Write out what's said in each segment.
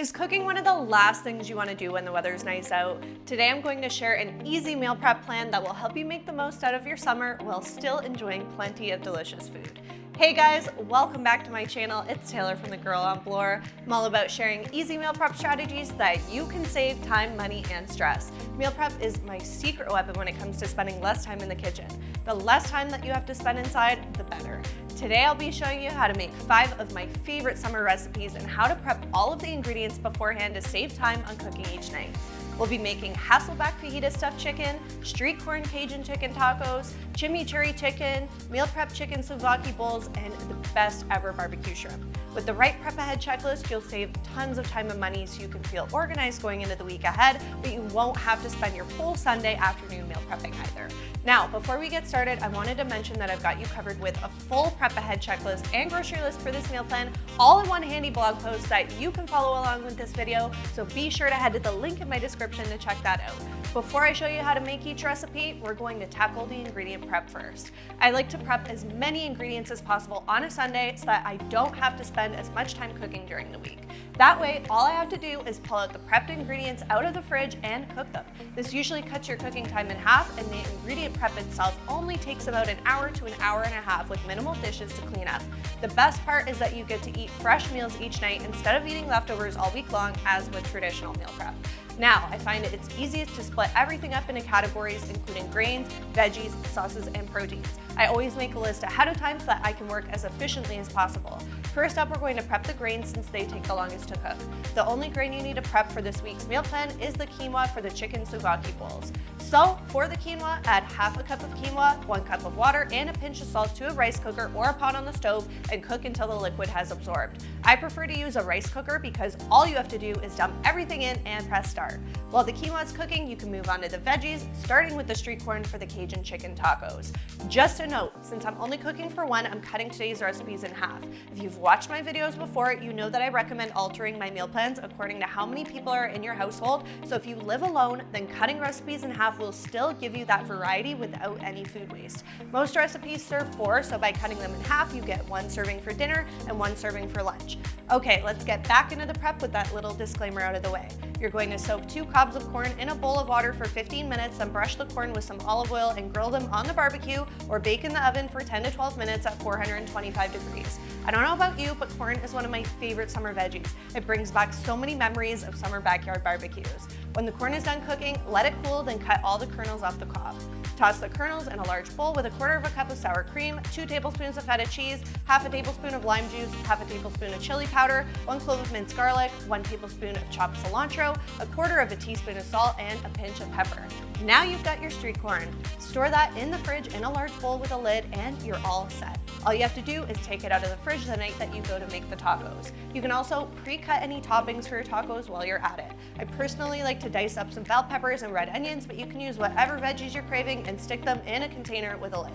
Is cooking one of the last things you want to do when the weather's nice out? Today I'm going to share an easy meal prep plan that will help you make the most out of your summer while still enjoying plenty of delicious food. Hey guys, welcome back to my channel. It's Taylor from The Girl on Bloor. I'm all about sharing easy meal prep strategies that you can save time, money, and stress. Meal prep is my secret weapon when it comes to spending less time in the kitchen. The less time that you have to spend inside, the better. Today I'll be showing you how to make 5 of my favorite summer recipes and how to prep all of the ingredients beforehand to save time on cooking each night. We'll be making Hasselback fajita stuffed chicken, street corn Cajun chicken tacos, chimichurri chicken, meal prep chicken souvlaki bowls, and the best ever barbecue shrimp. With the right prep ahead checklist, you'll save tons of time and money so you can feel organized going into the week ahead, but you won't have to spend your whole Sunday afternoon meal prepping either. Now, before we get started, I wanted to mention that I've got you covered with a full prep ahead checklist and grocery list for this meal plan, all in one handy blog post that you can follow along with this video, so be sure to head to the link in my description to check that out. Before I show you how to make each recipe, we're going to tackle the ingredient prep first. I like to prep as many ingredients as possible on a Sunday so that I don't have to spend as much time cooking during the week. That way, all I have to do is pull out the prepped ingredients out of the fridge and cook them. This usually cuts your cooking time in half, and the ingredient prep itself only takes about an hour to an hour and a half with minimal dishes to clean up. The best part is that you get to eat fresh meals each night instead of eating leftovers all week long as with traditional meal prep. Now, I find it's easiest to split everything up into categories, including grains, veggies, sauces, and proteins. I always make a list ahead of time so that I can work as efficiently as possible. First up, we're going to prep the grains since they take the longest to cook. The only grain you need to prep for this week's meal plan is the quinoa for the chicken souvlaki bowls. So, for the quinoa, add half a cup of quinoa, 1 cup of water, and a pinch of salt to a rice cooker or a pot on the stove and cook until the liquid has absorbed. I prefer to use a rice cooker because all you have to do is dump everything in and press start. While the quinoa is cooking, you can move on to the veggies, starting with the street corn for the Cajun chicken tacos. Just a note, since I'm only cooking for one, I'm cutting today's recipes in half. If you've watched my videos before, you know that I recommend altering my meal plans according to how many people are in your household. So if you live alone, then cutting recipes in half will still give you that variety without any food waste. Most recipes serve 4, so by cutting them in half, you get 1 serving for dinner and 1 serving for lunch. Okay, let's get back into the prep with that little disclaimer out of the way. You're going to soak 2 cobs of corn in a bowl of water for 15 minutes, then brush the corn with some olive oil and grill them on the barbecue or bake in the oven for 10 to 12 minutes at 425 degrees. I don't know about you, but corn is one of my favorite summer veggies. It brings back so many memories of summer backyard barbecues. When the corn is done cooking, let it cool, then cut all the kernels off the cob. Toss the kernels in a large bowl with 1/4 cup of sour cream, 2 tablespoons of feta cheese, half a tablespoon of lime juice, half a tablespoon of chili powder, 1 clove of minced garlic, 1 tablespoon of chopped cilantro, 1/4 teaspoon of salt, and a pinch of pepper. Now you've got your street corn. Store that in the fridge in a large bowl with a lid and you're all set. All you have to do is take it out of the fridge the night that you go to make the tacos. You can also pre-cut any toppings for your tacos while you're at it. I personally like to dice up some bell peppers and red onions, but you can use whatever veggies you're craving and stick them in a container with a lid.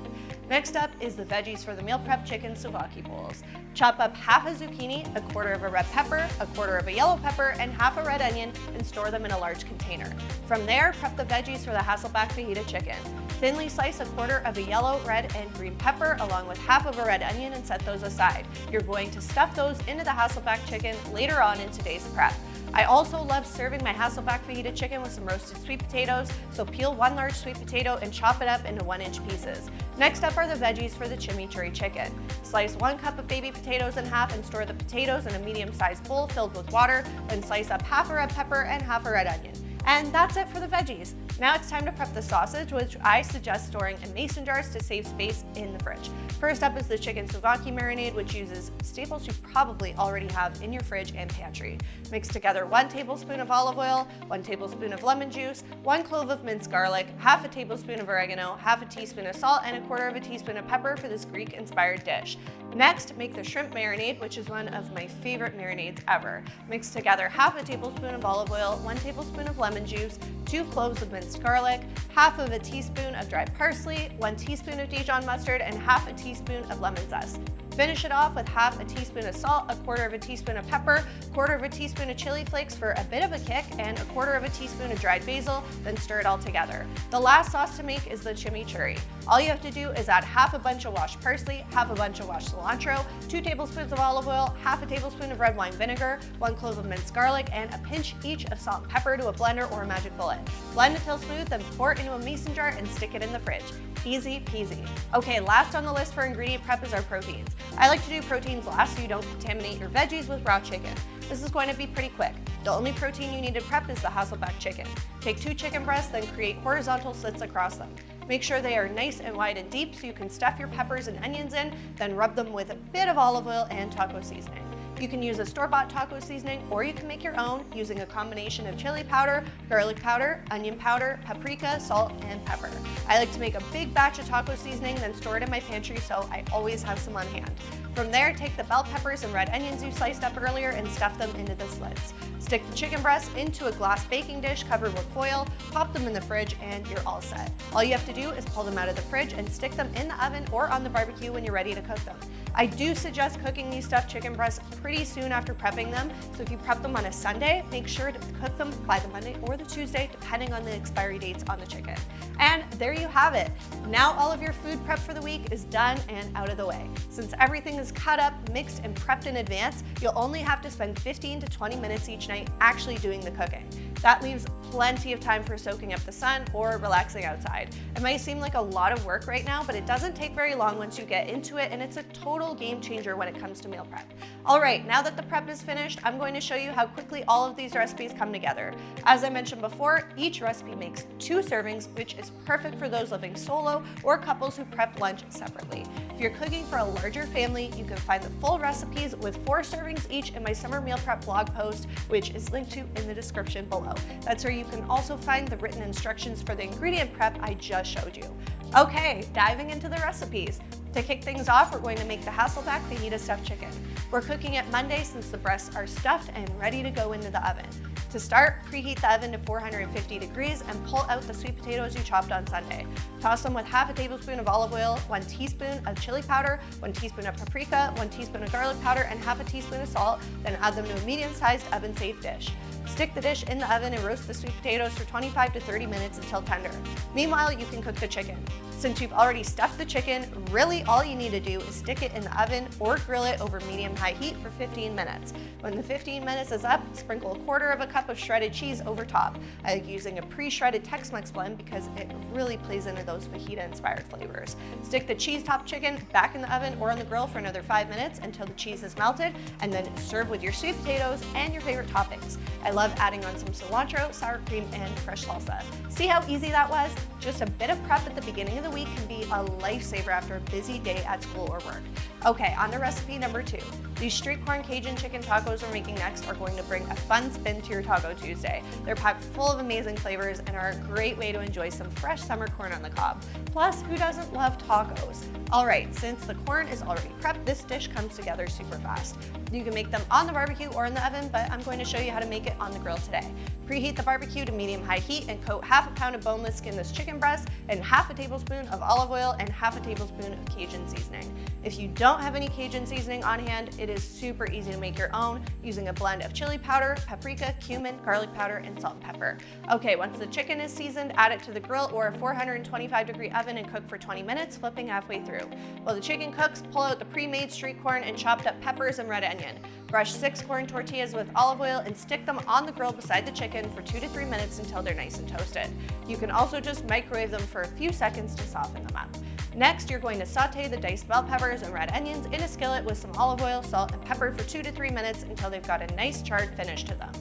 Next up is the veggies for the meal prep chicken souvlaki bowls. Chop up half a zucchini, 1/4 red pepper, 1/4 yellow pepper, and half a red onion and store them in a large container. From there, prep the veggies for the Hasselback fajita chicken. Thinly slice 1/4 yellow, red, and green pepper along with half of a red onion and set those aside. You're going to stuff those into the Hasselback chicken later on in today's prep. I also love serving my Hasselback fajita chicken with some roasted sweet potatoes, so peel 1 large sweet potato and chop it up into 1-inch pieces. Next up are the veggies for the chimichurri chicken. Slice 1 cup of baby potatoes in half and store the potatoes in a medium-sized bowl filled with water, then slice up half a red pepper and half a red onion. And that's it for the veggies. Now it's time to prep the sausage, which I suggest storing in mason jars to save space in the fridge. First up is the chicken souvlaki marinade, which uses staples you probably already have in your fridge and pantry. Mix together 1 tablespoon of olive oil, 1 tablespoon of lemon juice, 1 clove of minced garlic, half a tablespoon of oregano, half a teaspoon of salt, and 1/4 teaspoon of pepper for this Greek-inspired dish. Next, make the shrimp marinade, which is one of my favorite marinades ever. Mix together half a tablespoon of olive oil, 1 tablespoon of lemon juice, 2 cloves of minced garlic, half of a teaspoon of dried parsley, 1 teaspoon of Dijon mustard, and half a teaspoon of lemon zest. Finish it off with half a teaspoon of salt, a quarter of a teaspoon of pepper, quarter of a teaspoon of chili flakes for a bit of a kick, and a quarter of a teaspoon of dried basil, then stir it all together. The last sauce to make is the chimichurri. All you have to do is add half a bunch of washed parsley, half a bunch of washed cilantro, 2 tablespoons of olive oil, half a tablespoon of red wine vinegar, 1 clove of minced garlic, and a pinch each of salt and pepper to a blender or a magic bullet. Blend until smooth, then pour it into a mason jar and stick it in the fridge. Easy peasy. Okay, last on the list for ingredient prep is our proteins. I like to do proteins last so you don't contaminate your veggies with raw chicken. This is going to be pretty quick. The only protein you need to prep is the Hasselback chicken. Take 2 chicken breasts, then create horizontal slits across them. Make sure they are nice and wide and deep so you can stuff your peppers and onions in, then rub them with a bit of olive oil and taco seasoning. You can use a store-bought taco seasoning, or you can make your own using a combination of chili powder, garlic powder, onion powder, paprika, salt, and pepper. I like to make a big batch of taco seasoning, then store it in my pantry so I always have some on hand. From there, take the bell peppers and red onions you sliced up earlier and stuff them into the slits. Stick the chicken breasts into a glass baking dish covered with foil, pop them in the fridge, and you're all set. All you have to do is pull them out of the fridge and stick them in the oven or on the barbecue when you're ready to cook them. I do suggest cooking these stuffed chicken breasts pretty soon after prepping them, so if you prep them on a Sunday, make sure to cook them by the Monday or the Tuesday, depending on the expiry dates on the chicken. And there you have it. Now all of your food prep for the week is done and out of the way. Since everything is cut up, mixed, and prepped in advance, you'll only have to spend 15 to 20 minutes each night actually doing the cooking. That leaves plenty of time for soaking up the sun or relaxing outside. It might seem like a lot of work right now, but it doesn't take very long once you get into it, and it's a total game changer when it comes to meal prep. All right, now that the prep is finished, I'm going to show you how quickly all of these recipes come together. As I mentioned before, each recipe makes 2 servings, which is perfect for those living solo or couples who prep lunch separately. If you're cooking for a larger family, you can find the full recipes with 4 servings each in my summer meal prep blog post, which is linked to in the description below. That's where you can also find the written instructions for the ingredient prep I just showed you. Okay, diving into the recipes. To kick things off, we're going to make the Hasselback fajita stuffed chicken. We're cooking it Monday since the breasts are stuffed and ready to go into the oven. To start, preheat the oven to 450 degrees and pull out the sweet potatoes you chopped on Sunday. Toss them with half a tablespoon of olive oil, 1 teaspoon of chili powder, 1 teaspoon of paprika, 1 teaspoon of garlic powder, and half a teaspoon of salt, then add them to a medium-sized oven-safe dish. Stick the dish in the oven and roast the sweet potatoes for 25 to 30 minutes until tender. Meanwhile, you can cook the chicken. Since you've already stuffed the chicken, really all you need to do is stick it in the oven or grill it over medium-high heat for 15 minutes. When the 15 minutes is up, sprinkle a quarter of a cup of shredded cheese over top. I like using a pre-shredded Tex-Mex blend because it really plays into those fajita-inspired flavors. Stick the cheese-topped chicken back in the oven or on the grill for another 5 minutes until the cheese is melted, and then serve with your sweet potatoes and your favorite toppings. I love adding on some cilantro, sour cream, and fresh salsa. See how easy that was? Just a bit of prep at the beginning of the week can be a lifesaver after a busy day at school or work. Okay, on to recipe number 2. These street corn Cajun chicken tacos we're making next are going to bring a fun spin to your Taco Tuesday. They're packed full of amazing flavors and are a great way to enjoy some fresh summer corn on the cob. Plus, who doesn't love tacos? All right, since the corn is already prepped, this dish comes together super fast. You can make them on the barbecue or in the oven, but I'm going to show you how to make it on the grill today. Preheat the barbecue to medium-high heat and coat half a pound of boneless skinless chicken breast and half a tablespoon of olive oil and half a tablespoon of Cajun seasoning. If you don't have any Cajun seasoning on hand, it is super easy to make your own using a blend of chili powder, paprika, cumin, garlic powder, and salt and pepper. Okay, once the chicken is seasoned, add it to the grill or a 425-degree oven and cook for 20 minutes, flipping halfway through. While the chicken cooks, pull out the pre-made street corn and chopped up peppers and red onion. Brush 6 corn tortillas with olive oil and stick them on the grill beside the chicken for 2 to 3 minutes until they're nice and toasted. You can also just microwave them for a few seconds to soften them up. Next, you're going to saute the diced bell peppers and red onions in a skillet with some olive oil, salt, and pepper for 2 to 3 minutes until they've got a nice charred finish to them.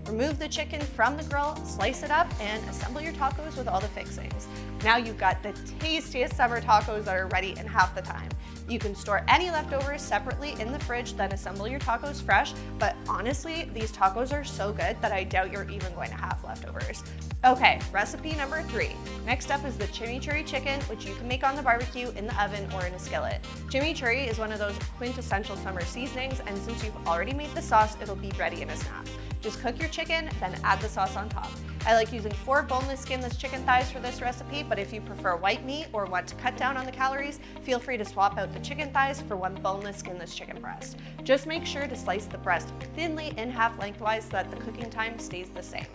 Remove the chicken from the grill, slice it up, and assemble your tacos with all the fixings. Now you've got the tastiest summer tacos that are ready in half the time. You can store any leftovers separately in the fridge, then assemble your tacos fresh, but honestly, these tacos are so good that I doubt you're even going to have leftovers. Okay, recipe number 3. Next up is the chimichurri chicken, which you can make on the barbecue, in the oven, or in a skillet. Chimichurri is one of those quintessential summer seasonings, and since you've already made the sauce, it'll be ready in a snap. Just cook your chicken, then add the sauce on top. I like using 4 boneless, skinless chicken thighs for this recipe, but if you prefer white meat or want to cut down on the calories, feel free to swap out the chicken thighs for 1 boneless, skinless chicken breast. Just make sure to slice the breast thinly in half lengthwise so that the cooking time stays the same.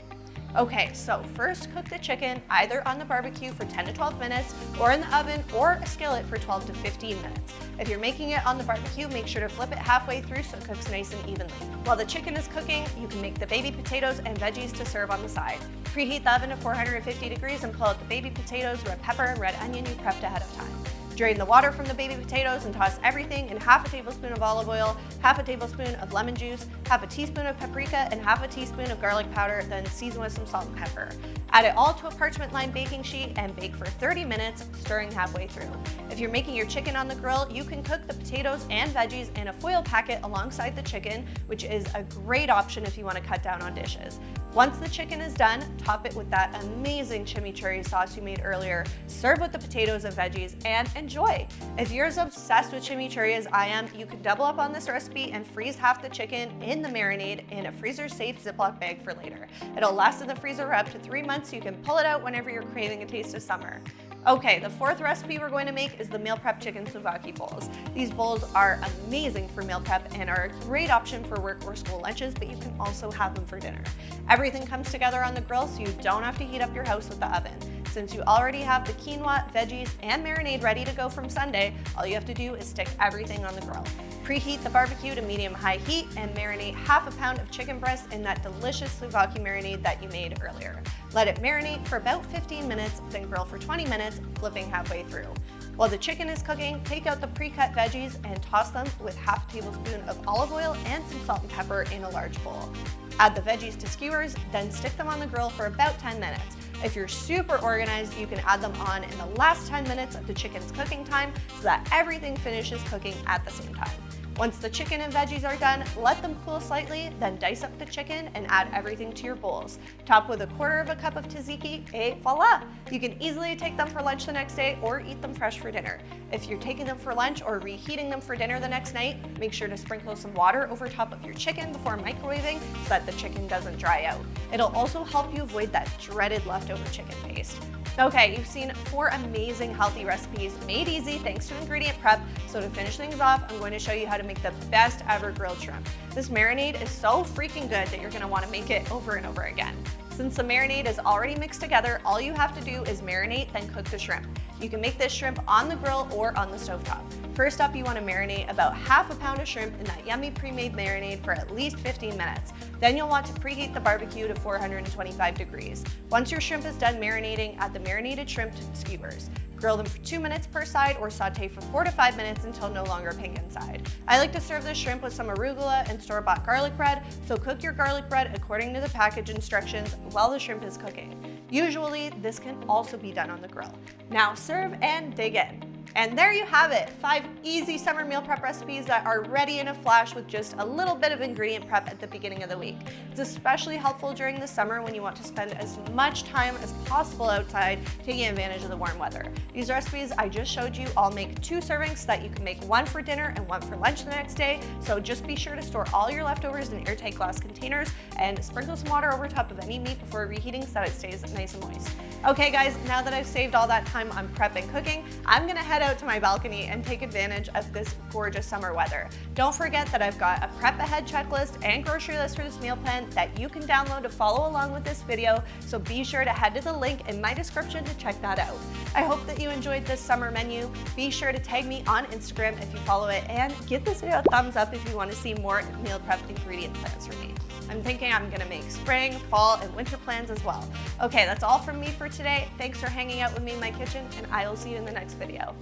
Okay, so first cook the chicken either on the barbecue for 10 to 12 minutes or in the oven or a skillet for 12 to 15 minutes. If you're making it on the barbecue, make sure to flip it halfway through so it cooks nice and evenly. While the chicken is cooking, you can make the baby potatoes and veggies to serve on the side. Preheat the oven to 450 degrees and pull out the baby potatoes, red pepper, and red onion you prepped ahead of time. Drain the water from the baby potatoes and toss everything in half a tablespoon of olive oil, half a tablespoon of lemon juice, half a teaspoon of paprika, and half a teaspoon of garlic powder, then season with some salt and pepper. Add it all to a parchment-lined baking sheet and bake for 30 minutes, stirring halfway through. If you're making your chicken on the grill, you can cook the potatoes and veggies in a foil packet alongside the chicken, which is a great option if you want to cut down on dishes. Once the chicken is done, top it with that amazing chimichurri sauce you made earlier, serve with the potatoes and veggies, and enjoy. If you're as obsessed with chimichurri as I am, you could double up on this recipe and freeze half the chicken in the marinade in a freezer-safe Ziploc bag for later. It'll last in the freezer for up to 3 months, so you can pull it out whenever you're craving a taste of summer. Okay, the 4th recipe we're going to make is the meal prep chicken souvlaki bowls. These bowls are amazing for meal prep and are a great option for work or school lunches, but you can also have them for dinner. Everything comes together on the grill, so you don't have to heat up your house with the oven. Since you already have the quinoa, veggies, and marinade ready to go from Sunday, all you have to do is stick everything on the grill. Preheat the barbecue to medium-high heat and marinate half a pound of chicken breast in that delicious souvlaki marinade that you made earlier. Let it marinate for about 15 minutes, then grill for 20 minutes, flipping halfway through. While the chicken is cooking, take out the pre-cut veggies and toss them with half a tablespoon of olive oil and some salt and pepper in a large bowl. Add the veggies to skewers, then stick them on the grill for about 10 minutes. If you're super organized, you can add them on in the last 10 minutes of the chicken's cooking time so that everything finishes cooking at the same time. Once the chicken and veggies are done, let them cool slightly, then dice up the chicken and add everything to your bowls. Top with a 1/4 cup of tzatziki, et voila! You can easily take them for lunch the next day or eat them fresh for dinner. If you're taking them for lunch or reheating them for dinner the next night, make sure to sprinkle some water over top of your chicken before microwaving so that the chicken doesn't dry out. It'll also help you avoid that dreaded leftover chicken paste. Okay, you've seen 4 amazing healthy recipes made easy thanks to ingredient prep. So to finish things off, I'm going to show you how to make the best ever grilled shrimp. This marinade is so freaking good that you're going to want to make it over and over again. Since the marinade is already mixed together, all you have to do is marinate, then cook the shrimp. You can make this shrimp on the grill or on the stovetop. First up, you want to marinate about half a pound of shrimp in that yummy pre-made marinade for at least 15 minutes. Then you'll want to preheat the barbecue to 425 degrees. Once your shrimp is done marinating, add the marinated shrimp to the skewers. Grill them for 2 minutes per side or saute for 4 to 5 minutes until no longer pink inside. I like to serve this shrimp with some arugula and store-bought garlic bread, so cook your garlic bread according to the package instructions while the shrimp is cooking. Usually, this can also be done on the grill. Now serve and dig in. And there you have it, 5 easy summer meal prep recipes that are ready in a flash with just a little bit of ingredient prep at the beginning of the week. It's especially helpful during the summer when you want to spend as much time as possible outside taking advantage of the warm weather. These recipes I just showed you all make 2 servings so that you can make 1 for dinner and 1 for lunch the next day. So just be sure to store all your leftovers in airtight glass containers and sprinkle some water over top of any meat before reheating so that it stays nice and moist. Okay guys, now that I've saved all that time on prep and cooking, I'm gonna head out to my balcony and take advantage of this gorgeous summer weather. Don't forget that I've got a prep ahead checklist and grocery list for this meal plan that you can download to follow along with this video, so be sure to head to the link in my description to check that out. I hope that you enjoyed this summer menu. Be sure to tag me on Instagram if you follow it, and give this video a thumbs up if you want to see more meal prep ingredient plans from me. I'm thinking I'm gonna make spring, fall, and winter plans as well. Okay, that's all from me for today. Thanks for hanging out with me in my kitchen, and I will see you in the next video.